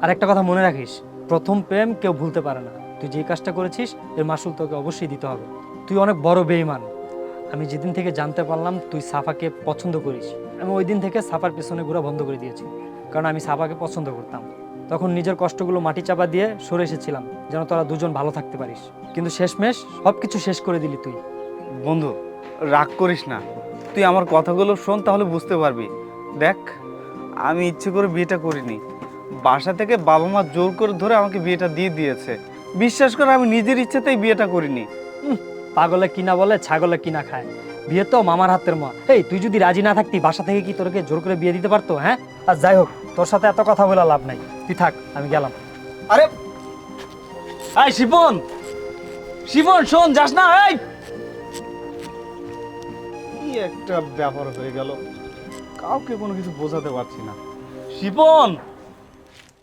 আর একটা কথা মনে রাখিস, প্রথম প্রেম কেউ ভুলতে পারে না। তুই যে কাজটা করেছিস এর মাসুল তোকে অবশ্যই দিতে হবে। তুই অনেক বড় বেঈমান। আমি যেদিন থেকে জানতে পারলাম তুই সাফাকে পছন্দ করিস, আমি ওই দিন থেকে সাফার পেছনে ঘোরা বন্ধ করে দিয়েছি। কারণ আমি সাফাকে পছন্দ করতাম। তখন নিজের কষ্টগুলো মাটি চাপা দিয়ে সরে এসেছিলাম যেন তোরা দুজন ভালো থাকতে পারিস। কিন্তু শেষমেশ সব কিছু শেষ করে দিলি তুই। বন্ধু, রাগ করিস না। তুই আমার কথাগুলো শোন, তাহলে বুঝতে পারবি। দেখ, আমি ইচ্ছে করে বিয়েটা করিনি। বাসা থেকে বাবা মা জোর করে ধরে আমাকে বিয়েটা দিয়ে দিয়েছে। বিশ্বাস করে আমি নিজের ইচ্ছেতেই বিয়েটা করিনি। পাগলে কিনা বলে ছাগলে কিনা খায়। বিয়ে তো মামার হাতের মা। এই তুই যদি রাজি না থাকতি বাসা থেকে কি তোরকে জোর করে বিয়ে দিতে পারতো? হ্যাঁ, আর যাই হোক, তোর সাথে এত কথা বলে লাভ নাই। তুই থাক, আমি গেলাম। আরে এই শিপন, শিপন শোন, যাস না। এই কি একটা ব্যাপার হয়ে গেল, কাউকে কোনো কিছু বোঝাতে পারছি না। শিপন।